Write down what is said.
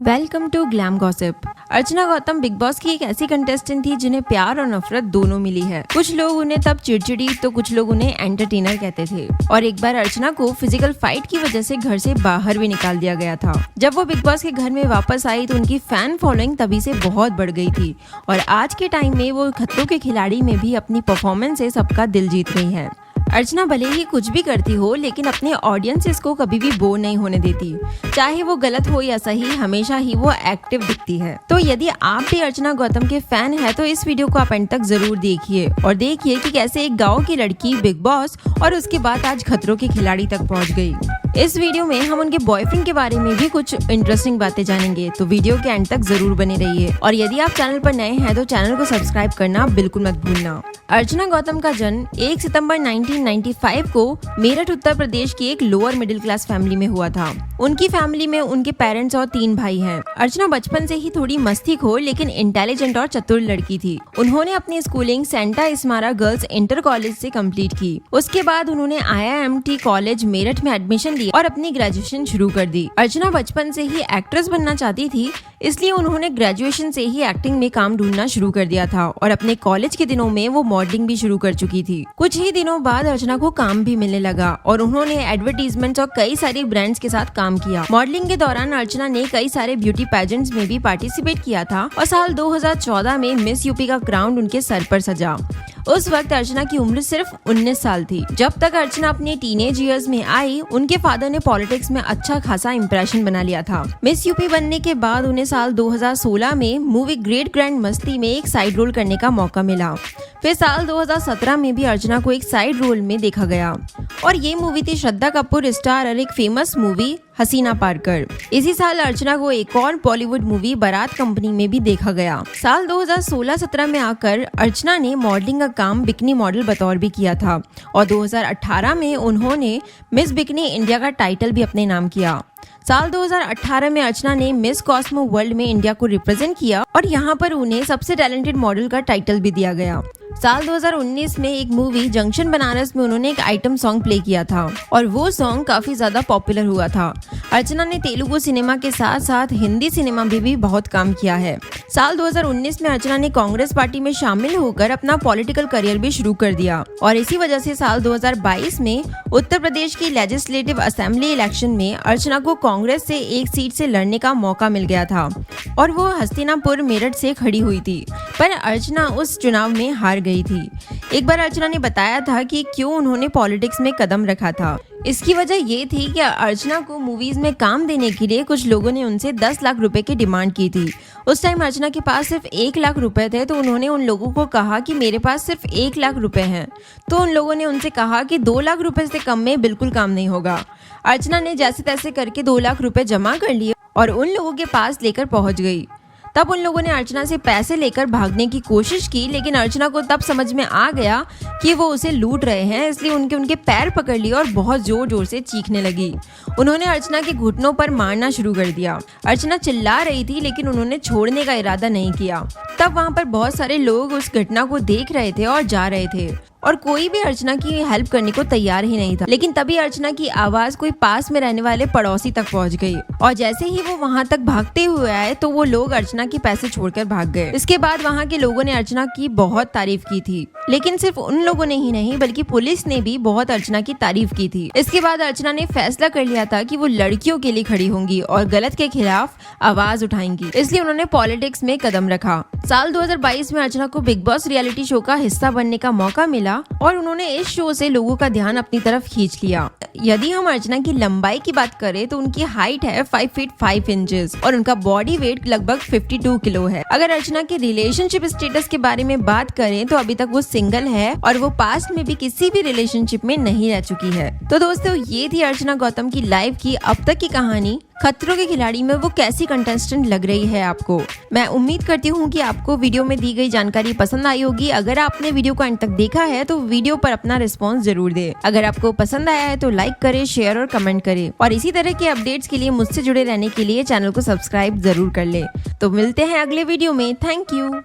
Welcome to glam gossip. Archana Gautam Bigg Boss की एक ऐसी कंटेस्टेंट थी जिन्हें प्यार और नफरत दोनों मिली है। कुछ लोग उन्हें तब चिड़चिड़ी तो कुछ लोग उन्हें एंटरटेनर कहते थे। और एक बार अर्चना को फिजिकल फाइट की वजह से घर से बाहर भी निकाल दिया गया था। जब वो बिग बॉस के घर में वापस आई तो उनकी फैन फॉलोइंग तभी से बहुत बढ़ गई थी और आज के टाइम में वो खतरों के खिलाड़ी में भी अपनी परफॉर्मेंस से सबका दिल जीत रही है। अर्चना भले ही कुछ भी करती हो लेकिन अपने ऑडियंसेस को कभी भी बोर नहीं होने देती। चाहे वो गलत हो या सही, हमेशा ही वो एक्टिव दिखती है। तो यदि आप भी अर्चना गौतम के फैन हैं तो इस वीडियो को आप एंड तक जरूर देखिए और देखिए कि कैसे एक गांव की लड़की बिग बॉस और उसके बाद आज खतरों के खिलाड़ी तक पहुंच गई। इस वीडियो में हम उनके बॉयफ्रेंड के बारे में भी कुछ इंटरेस्टिंग बातें जानेंगे, तो वीडियो के एंड तक जरूर बने रहिए। और यदि आप चैनल पर नए हैं तो चैनल को सब्सक्राइब करना बिल्कुल मत भूलना। अर्चना गौतम का जन्म 1 सितंबर 1995 को मेरठ उत्तर प्रदेश की एक लोअर मिडिल क्लास फैमिली में हुआ था। उनकी फैमिली में उनके पेरेंट्स और 3 भाई हैं। अर्चना बचपन से ही थोड़ी मस्तीखोर लेकिन इंटेलिजेंट और चतुर लड़की थी। उन्होंने अपनी स्कूलिंग सेंटा इस्मारा गर्ल्स इंटर कॉलेज से कंप्लीट की। उसके बाद उन्होंने IIMT कॉलेज मेरठ में एडमिशन लिया और अपनी ग्रेजुएशन शुरू कर दी। अर्चना बचपन से ही एक्ट्रेस बनना चाहती थी, इसलिए उन्होंने ग्रेजुएशन से ही एक्टिंग में काम ढूंढना शुरू कर दिया था और अपने कॉलेज के दिनों में वो मॉडलिंग भी शुरू कर चुकी थी। कुछ ही दिनों बाद अर्चना को काम भी मिलने लगा और उन्होंने एडवर्टीजमेंट्स और कई सारे ब्रांड्स के साथ काम किया। मॉडलिंग के दौरान अर्चना ने कई सारे ब्यूटी पैजेंट्स में भी पार्टिसिपेट किया था और साल 2014 में मिस यूपी का क्राउन उनके सर पर सजा। उस वक्त अर्चना की उम्र सिर्फ 19 साल थी। जब तक अर्चना अपने टीनेज ईयर्स में आई, उनके फादर ने पॉलिटिक्स में अच्छा खासा इंप्रेशन बना लिया था। मिस यूपी बनने के बाद उन्हें साल 2016 में मूवी ग्रेट ग्रैंड मस्ती में एक साइड रोल करने का मौका मिला। फिर साल 2017 में भी अर्चना को एक साइड रोल में देखा गया और ये मूवी थी श्रद्धा कपूर स्टार और एक फेमस मूवी हसीना पारकर। इसी साल अर्चना को एक और बॉलीवुड मूवी बारात कंपनी में भी देखा गया। साल 2016-17 में आकर अर्चना ने मॉडलिंग का काम बिकनी मॉडल बतौर भी किया था और 2018 में उन्होंने मिस बिकनी इंडिया का टाइटल भी अपने नाम किया। साल 2018 में अर्चना ने मिस कॉस्मो वर्ल्ड में इंडिया को रिप्रेजेंट किया और यहाँ पर उन्हें सबसे टैलेंटेड मॉडल का टाइटल भी दिया गया। साल 2019 में एक मूवी जंक्शन बनारस में उन्होंने एक आइटम सॉन्ग प्ले किया था और वो सॉन्ग काफी ज्यादा पॉपुलर हुआ था। अर्चना ने तेलुगु सिनेमा के साथ साथ हिंदी सिनेमा में भी बहुत काम किया है। साल 2019 में अर्चना ने कांग्रेस पार्टी में शामिल होकर अपना पॉलिटिकल करियर भी शुरू कर दिया और इसी वजह से साल 2022 में उत्तर प्रदेश की लेजिस्लेटिव असेंबली इलेक्शन में अर्चना को कांग्रेस से एक सीट से लड़ने का मौका मिल गया था और वो हस्तिनापुर मेरठ से खड़ी हुई थी, पर अर्चना उस चुनाव में हार गई थी। एक बार अर्चना ने बताया था कि क्यों उन्होंने पॉलिटिक्स में कदम रखा था। इसकी वजह ये थी कि अर्चना को मूवीज में काम देने के लिए कुछ लोगों ने उनसे 10 लाख रुपए की डिमांड की थी। उस टाइम अर्चना के पास सिर्फ 1 लाख रुपए थे, तो उन्होंने उन लोगों को कहा कि मेरे पास सिर्फ 1 लाख रुपए हैं। तो उन लोगों ने उनसे कहा कि 2 लाख रुपए से कम में बिल्कुल काम नहीं होगा। अर्चना ने जैसे तैसे करके 2 लाख रुपए जमा कर लिए और उन लोगों के पास लेकर पहुंच गई। तब उन लोगों ने अर्चना से पैसे लेकर भागने की कोशिश की, लेकिन अर्चना को तब समझ में आ गया कि वो उसे लूट रहे हैं, इसलिए उनके पैर पकड़ लिए और बहुत जोर जोर से चीखने लगी। उन्होंने अर्चना के घुटनों पर मारना शुरू कर दिया। अर्चना चिल्ला रही थी लेकिन उन्होंने छोड़ने का इरादा नहीं किया। तब वहाँ पर बहुत सारे लोग उस घटना को देख रहे थे और जा रहे थे और कोई भी अर्चना की हेल्प करने को तैयार ही नहीं था। लेकिन तभी अर्चना की आवाज कोई पास में रहने वाले पड़ोसी तक पहुंच गई और जैसे ही वो वहां तक भागते हुए आए तो वो लोग अर्चना के पैसे छोड़कर भाग गए। इसके बाद वहां के लोगों ने अर्चना की बहुत तारीफ की थी, लेकिन सिर्फ उन लोगों ने ही नहीं बल्कि पुलिस ने भी बहुत अर्चना की तारीफ की थी। इसके बाद अर्चना ने फैसला कर लिया था कि वो लड़कियों के लिए खड़ी होंगी और गलत के खिलाफ आवाज उठाएंगी, इसलिए उन्होंने पॉलिटिक्स में कदम रखा। साल 2022 में अर्चना को बिग बॉस रियलिटी शो का हिस्सा बनने का मौका मिला और उन्होंने इस शो से लोगों का ध्यान अपनी तरफ खींच लिया। यदि हम अर्चना की लंबाई की बात करें तो उनकी हाइट है 5 फीट 5 इंचेस और उनका बॉडी वेट लगभग 52 किलो है। अगर अर्चना के रिलेशनशिप स्टेटस के बारे में बात करें तो अभी तक वो सिंगल है और वो पास्ट में भी किसी भी रिलेशनशिप में नहीं रह चुकी है। तो दोस्तों, ये थी अर्चना गौतम की लाइफ की अब तक की कहानी। खतरों के खिलाड़ी में वो कैसी कंटेस्टेंट लग रही है आपको। मैं उम्मीद करती हूँ कि आपको वीडियो में दी गई जानकारी पसंद आई होगी। अगर आपने वीडियो को अंत तक देखा है तो वीडियो पर अपना रिस्पॉन्स जरूर दे। अगर आपको पसंद आया है तो लाइक करें, शेयर और कमेंट करें और इसी तरह के अपडेट्स के लिए मुझसे जुड़े रहने के लिए चैनल को सब्सक्राइब जरूर कर ले। तो मिलते हैं अगले वीडियो में। Thank you.